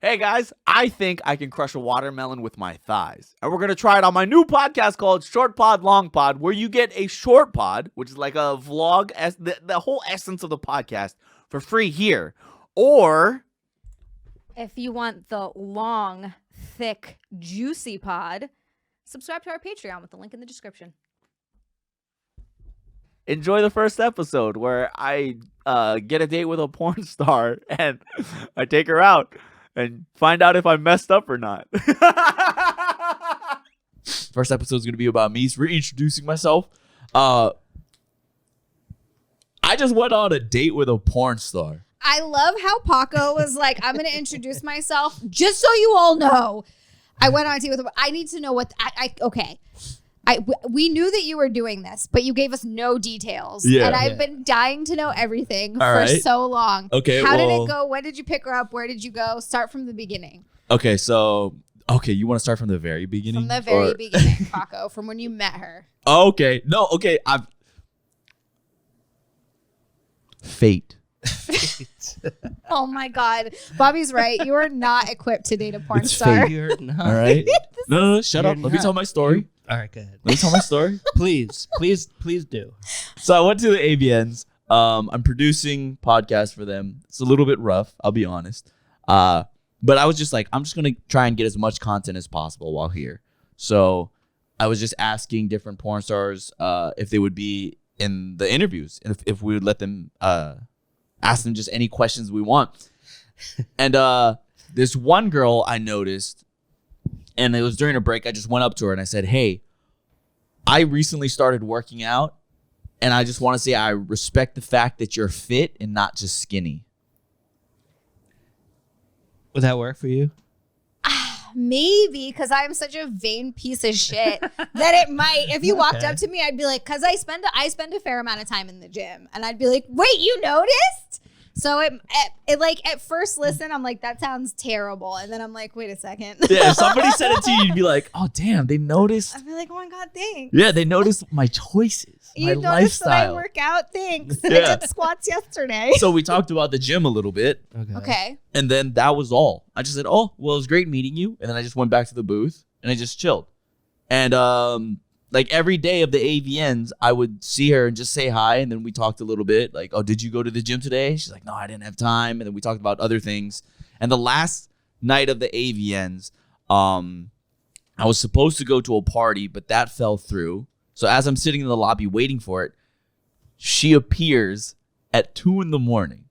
Hey guys, I think I can crush a watermelon with my thighs. And we're going to try it on my new podcast called Short Pod Long Pod, where you get a short pod, which is like a vlog, the whole essence of the podcast for free here. Or if you want the long, thick, juicy pod, subscribe to our Patreon with the link in the description. enjoy the first episode where I get a date with a porn star and I take her out and find out if I messed up or not. First episode is going to be about me reintroducing myself. I just went on a date with a porn star. I love how Paco was like, I'm going to introduce myself just so you all know. I went on a date with him. I need to know what, okay. We knew that you were doing this, but you gave us no details. Yeah. And I've been dying to know everything All for right. so long. Okay. How did it go? When did you pick her up? Where did you go? Start from the beginning. Okay, you want to start from the very beginning? From the very beginning, Paco, from when you met her. Okay. Fate. Oh my God. Bobby's right. You are not equipped to date a porn It's star. fate. You're not. All right. No, shut You're up. Let me not. tell my story. All right, go ahead. Let me tell my story. Please do. So I went to the AVNs. I'm producing podcasts for them. It's a little bit rough, I'll be honest. But I was just like, I'm just going to try and get as much content as possible while here. So I was just asking different porn stars if they would be in the interviews, and if we would let them ask them just any questions we want. And this one girl I noticed, and it was during a break, I just went up to her and I said, hey, I recently started working out, and I just want to say I respect the fact that you're fit and not just skinny. Would that work for you? Maybe because I'm such a vain piece of shit that it might. If you walked up to me, I'd be like, because I spend a fair amount of time in the gym, and I'd be like, wait, you noticed? So it like at first listen, I'm like, that sounds terrible, and then I'm like, wait a second. Yeah, if somebody said it to you, you'd be like, oh damn, they noticed. I'd be like, oh my God, thanks. Yeah, they noticed my choices, my You noticed that I lifestyle. work out? Thanks. Yeah. I did squats yesterday. So we talked about the gym a little bit. Okay. And then that was all. I just said, oh, well, it was great meeting you. And then I just went back to the booth and I just chilled. And like every day of the AVNs, I would see her and just say hi. And then we talked a little bit like, oh, did you go to the gym today? She's like, no, I didn't have time. And then we talked about other things. And the last night of the AVNs, I was supposed to go to a party, but that fell through. So as I'm sitting in the lobby waiting for it, she appears at 2 a.m.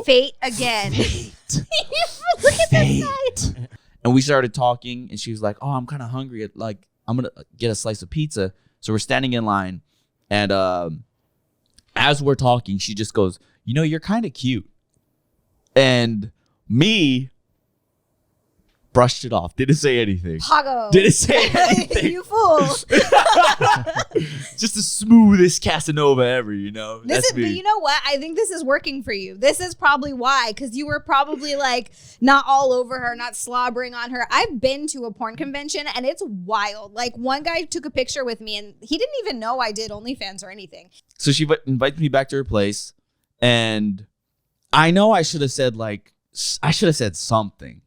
Fate again. Look at this guy. And we started talking, and she was like, oh, I'm kind of hungry. Like, I'm going to get a slice of pizza. So we're standing in line. And as we're talking, she just goes, you know, you're kind of cute. And me brushed it off. Didn't say anything. Pago. Didn't say anything. You fool. Just the smoothest Casanova ever, you know? But you know what? I think this is working for you. This is probably why, because you were probably like not all over her, not slobbering on her. I've been to a porn convention and it's wild. Like one guy took a picture with me and he didn't even know I did OnlyFans or anything. So she invited me back to her place, and I know I should have said something.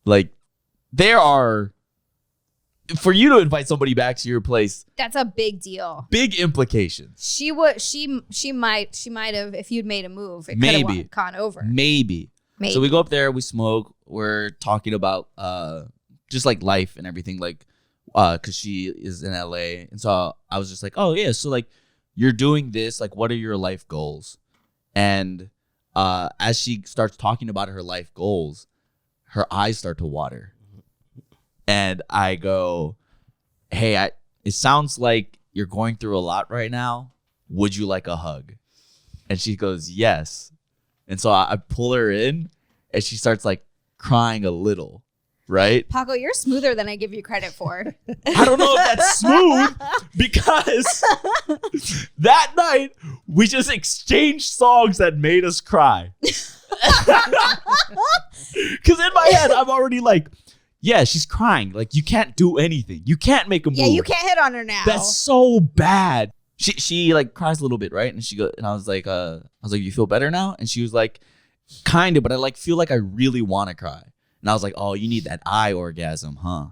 Like, there are, for you to invite somebody back to your place, That's a big deal. big implications. She might have, if you'd made a move, it could Maybe. have gone over. Maybe. So we go up there, we smoke, we're talking about just like life and everything, like because she is in LA. And so I was just like, oh yeah, so like you're doing this, like what are your life goals? And as she starts talking about her life goals, her eyes start to water. And I go, hey, it sounds like you're going through a lot right now. Would you like a hug? And she goes, yes. And so I pull her in, and she starts like crying a little, right? Paco, you're smoother than I give you credit for. I don't know if that's smooth, because that night we just exchanged songs that made us cry. Because in my head, I'm already like, yeah, she's crying. Like, you can't do anything. You can't make a move. Yeah, you can't hit on her now. That's so bad. She like cries a little bit, right? And she go, and I was like, you feel better now? And she was like, kind of, but I like feel like I really want to cry. And I was like, oh, you need that eye orgasm, huh?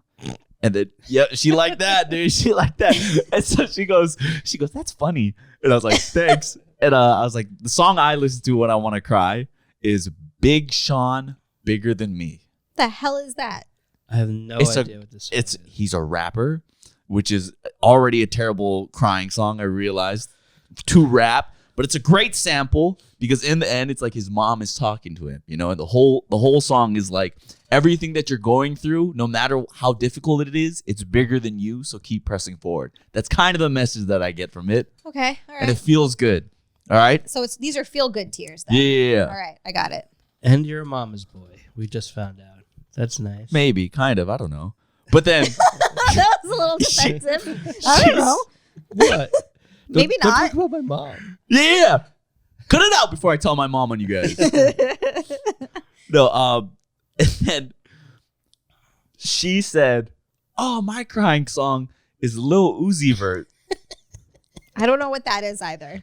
And then, yeah, she liked that, dude. She liked that. And so she goes, that's funny. And I was like, thanks. And I was like, the song I listen to when I want to cry is Big Sean, Bigger Than Me. The hell is that? I have no idea what this is. He's a rapper, which is already a terrible crying song, I realized, to rap. But it's a great sample because in the end, it's like his mom is talking to him, you know, and the whole song is like everything that you're going through, no matter how difficult it is, it's bigger than you. So keep pressing forward. That's kind of the message that I get from it. Okay. All right. And it feels good. All right. So these are feel good tears then. Yeah. All right. I got it. And you're a mama's boy. We just found out. That's nice. Maybe, kind of. I don't know. But then. That was a little defensive. I don't know. What? Maybe Don't not. talk about my mom. Yeah. Cut it out before I tell my mom on you guys. No, and then she said, oh, my crying song is Lil Uzi Vert. I don't know what that is either.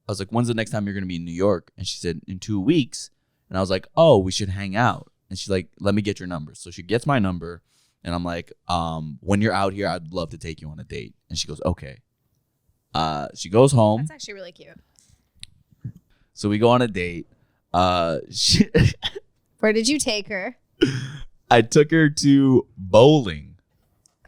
I was like, when's the next time you're going to be in New York? And she said, in 2 weeks. And I was like, oh, we should hang out. And she's like, let me get your number. So she gets my number. And I'm like, when you're out here, I'd love to take you on a date. And she goes, okay. She goes home. That's actually really cute. So we go on a date. Where did you take her? I took her to bowling.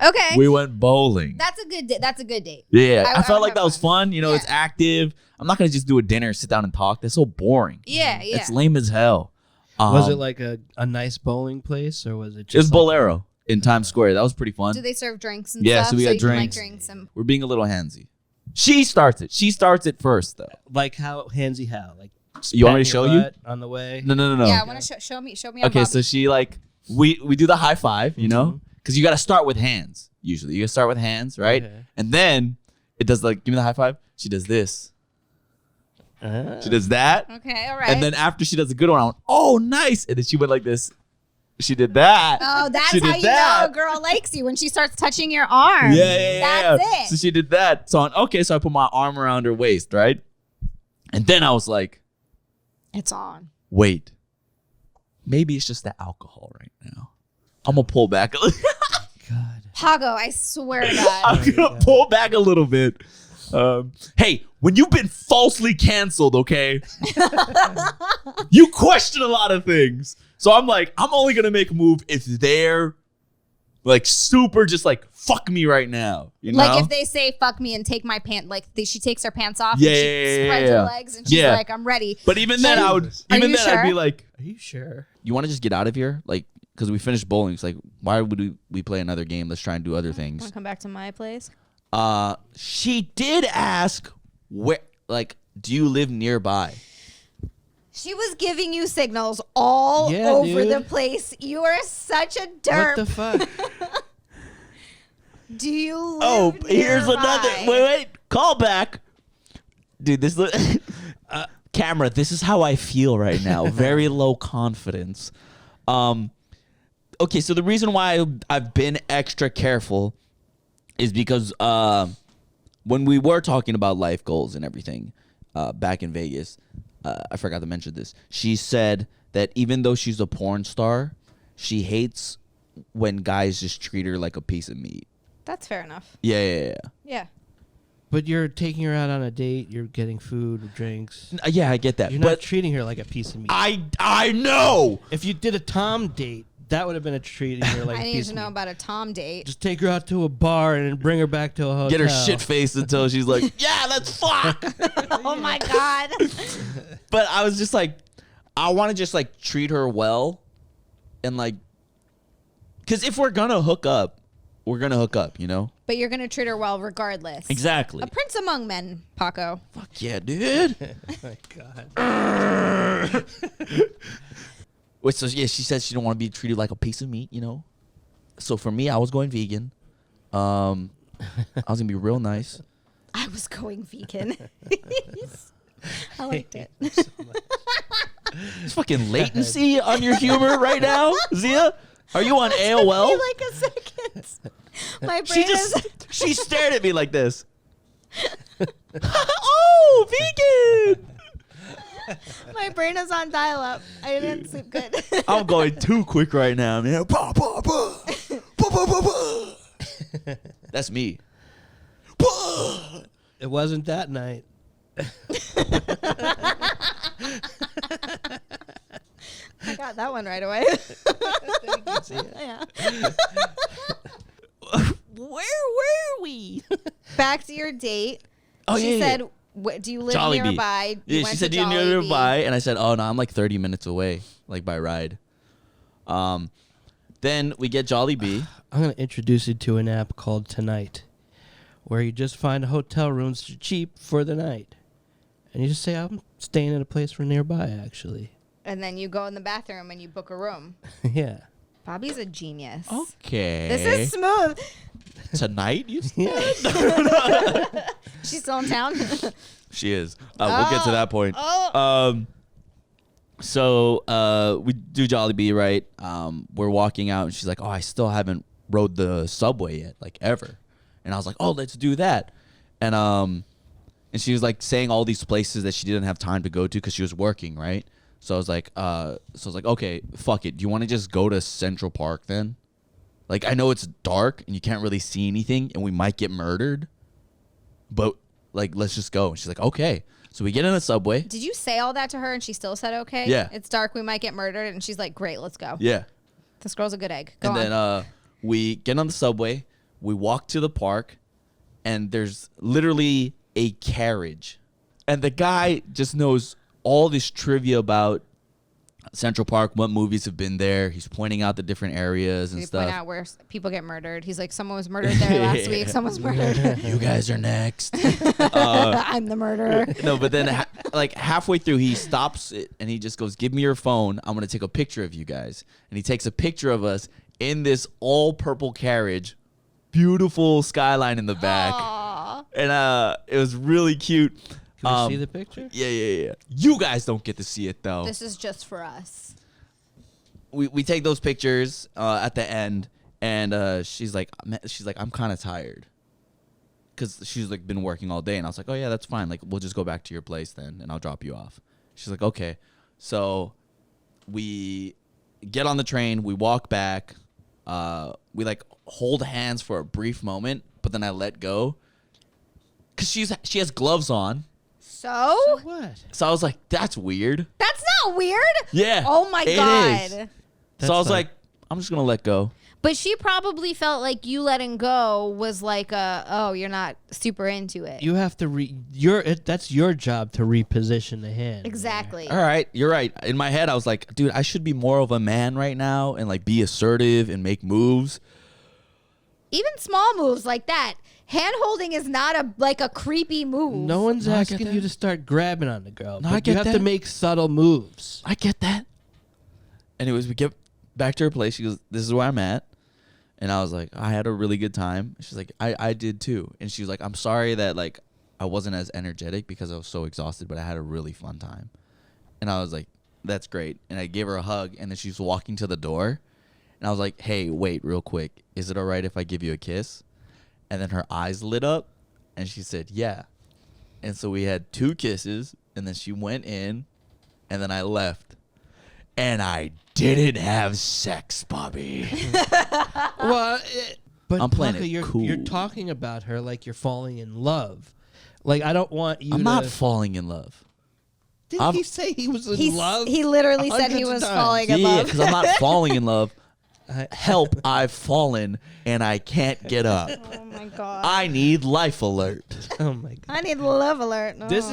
Okay. We went bowling. That's a good date. That's a good date. Yeah, I I felt would like that have was fun. You know, Yeah. it's active. I'm not going to just do a dinner, sit down and talk. That's so boring. Yeah, yeah. It's lame as hell. Was it like a nice bowling place or was it It just was Bolero in Times Square. That was pretty fun. Do they serve drinks and Yeah, stuff? so we got you can, like, drinks. drink some. We're being a little handsy. She starts it. She starts it first, though. like how handsy how? Like You want me to patting show your you? butt on the way? No. Yeah, I want to show me. Show me. On Okay, Bobby. so she like we do the high five, you know, Mhm. because you got to start with hands. Usually, you got to start with hands, right? Okay. And then it does like give me the high five. She does this. She does that. Okay, all right. And then after she does a good one, I went, oh, nice. And then she went like this. She did that. oh, that's She how did you know that. a girl likes you when she starts touching your arm. Yeah. That's it. So she did that. So I put my arm around her waist, right? And then I was like, It's on. wait, maybe it's just the alcohol right now. I'm gonna pull back a little. God. Pago, I swear to God. I'm gonna pull back a little bit. Hey, when you've been falsely canceled, okay, you question a lot of things. So I'm like, I'm only gonna make a move if they're like super just like fuck me right now. You know? Like if they say fuck me and take my pants, like she takes her pants off Yeah, and she yeah, spreads yeah. her legs and she's Yeah. like, I'm ready. But even then, Are I would. you Even then, I'd be sure? like, Are you sure? you want to just get out of here, like, because we finished bowling. It's like, why would we play another game? Let's try and do other Want things. to come back to my place? She did ask, where, like, do you live nearby? She was giving you signals all Yeah, over dude. the place. You are such a derp. What the fuck? Do you live Oh, here's nearby? another. Wait, call back, dude. This camera. This is how I feel right now. Very low confidence. Okay, so the reason why I've been extra careful is because when we were talking about life goals and everything back in Vegas, I forgot to mention this. She said that even though she's a porn star, she hates when guys just treat her like a piece of meat. That's fair enough. Yeah. Yeah. But you're taking her out on a date. You're getting food or drinks. Yeah, I get that. You're but not treating her like a piece of meat. I know. If you did a Tom date, that would have been a treating her like I a need piece to of know meat. about a Tom date. Just take her out to a bar and bring her back to a hotel. Get her shit faced until she's like, yeah, let's fuck. Oh my God. But I was just like, I want to just like treat her well, and like, because if we're gonna hook up, we're gonna hook up, you know? But you're going to treat her well regardless. Exactly. A prince among men, Paco. Fuck yeah, dude. Oh my God. Wait, so yeah, she said she don't want to be treated like a piece of meat, you know? So for me, I was going vegan. I was gonna be real nice. I was going vegan. I liked it. There's fucking latency on your humor right now, Zia. Are you on AOL? Give me like a second. My She brain is. just she stared at me like this. Oh, vegan. My brain is on dial-up. I didn't sleep good. I'm going too quick right now, man. That's me. It wasn't that night. I got that one right away. Yeah. Where were we? Back to your date. Oh, She yeah, said, yeah. do you live Jollibee. nearby? You Yeah, went she to said, do you live Jollibee. nearby? And I said, oh, no, I'm like 30 minutes away, like by ride. Then we get Jollibee. I'm going to introduce you to an app called Tonight, where you just find hotel rooms cheap for the night. And you just say, I'm staying at a place for nearby, actually. And then you go in the bathroom and you book a room. Yeah. Bobby's a genius. Okay. This is smooth. Tonight, you Yeah. She's still in town? She is. We'll get to that point. Oh. So we do Jollibee, right? We're walking out, and she's like, "Oh, I still haven't rode the subway yet, like ever." And I was like, "Oh, let's do that." And she was like saying all these places that she didn't have time to go to because she was working, right? So I was like, okay, fuck it. Do you want to just go to Central Park then? Like, I know it's dark and you can't really see anything, and we might get murdered, but like, let's just go. And she's like, okay. So we get in the subway. Did you say all that to her and she still said okay? Yeah. It's dark, we might get murdered. And she's like, great, let's go. Yeah. This girl's a good egg. Go And on. then we get on the subway, we walk to the park, and there's literally a carriage. And the guy just knows all this trivia about Central Park, what movies have been there. He's pointing out the different areas and He stuff. point out where people get murdered. He's like, someone was murdered there last week. Someone's murdered. You guys are next. I'm the murderer. No, but then like halfway through, he stops it and he just goes, "Give me your phone. I'm gonna take a picture of you guys." And he takes a picture of us in this all purple carriage, beautiful skyline in the back, Aw. and it was really cute. Can we see the picture? Yeah. You guys don't get to see it though. This is just for us. We take those pictures at the end, and she's like, I'm kind of tired, because she's like been working all day, and I was like, oh yeah, that's fine. Like, we'll just go back to your place then, and I'll drop you off. She's like, okay. So we get on the train, we walk back, we like hold hands for a brief moment, but then I let go, because she has gloves on. So? What? So I was like, that's weird. That's not weird. Yeah. Oh my it God. is. That's So I was like- like, I'm just gonna let go. But she probably felt like you letting go was like you're not super into it. You have to that's your job to reposition the hand. Exactly. All right, you're right. In my head, I was like, dude, I should be more of a man right now and like be assertive and make moves. Even small moves like that. Hand holding is not a creepy move. No one's No, I get asking that. you to start grabbing on the girl. No, but I get you have that. to make subtle moves. I get that. Anyways, we get back to her place. She goes, "This is where I'm at." And I was like, "I had a really good time." She's like, I did too. And she was like, "I'm sorry that like I wasn't as energetic because I was so exhausted, but I had a really fun time." And I was like, "That's great." And I gave her a hug, and then she was walking to the door. And I was like, "Hey, wait, real quick. Is it all right if I give you a kiss?" And then her eyes lit up, and she said, "Yeah." And so we had 2 kisses, and then she went in, and then I left. And I didn't have sex, Bobby. Well, but I'm playing Paco, it you're cool. talking about her like you're falling in love. Like, I don't want you I'm to... not falling in love. Did I'm- he say he was in love? He literally said he hundreds of was times. falling in Yeah, love. because I'm not falling in love. Help, I've fallen, and I can't get up. Oh my God. I need life alert. Oh my god. I need love alert. No. This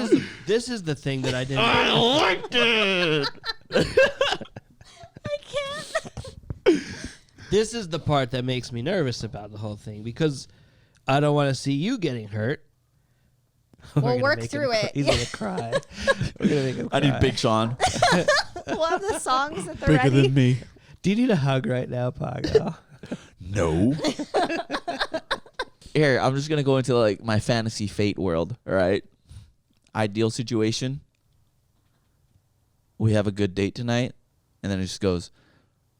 is the thing that I didn't. I liked it. I can't. This is the part that makes me nervous about the whole thing because I don't want to see you getting hurt. We're We'll gonna work make through him cry. it. He's gonna cry. We're gonna make him I cry. need Big Sean. Love the songs that they're ready. me. Do you need a hug right now, Paco? No. Here, I'm just gonna go into like my fantasy fate world. All right. Ideal situation. We have a good date tonight, and then it just goes,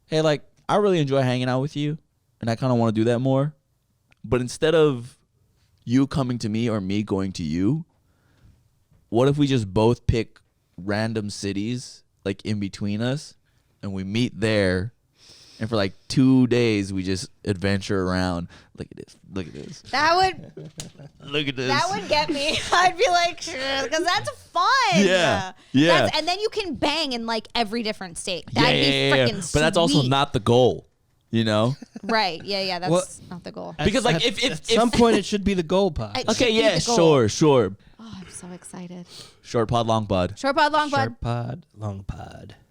"Hey, like I really enjoy hanging out with you, and I kind of want to do that more. But instead of you coming to me or me going to you, what if we just both pick random cities like in between us, and we meet there. And for like 2 days, we just adventure around. Look at this. Look at this. That would Look at this. that would get me. I'd be like, sure, because that's fun. Yeah. Yeah. And then you can bang in like every different state. Yeah, That'd be freaking yeah. But that's also sweet. not the goal, you know? Right. Yeah. That's Well, not the goal. Because like at if some point it should be the goal pod. It okay, should be yeah, the goal. sure. Oh, I'm so excited. Short pod, long pod. Short pod, long pod. Short pod, long pod.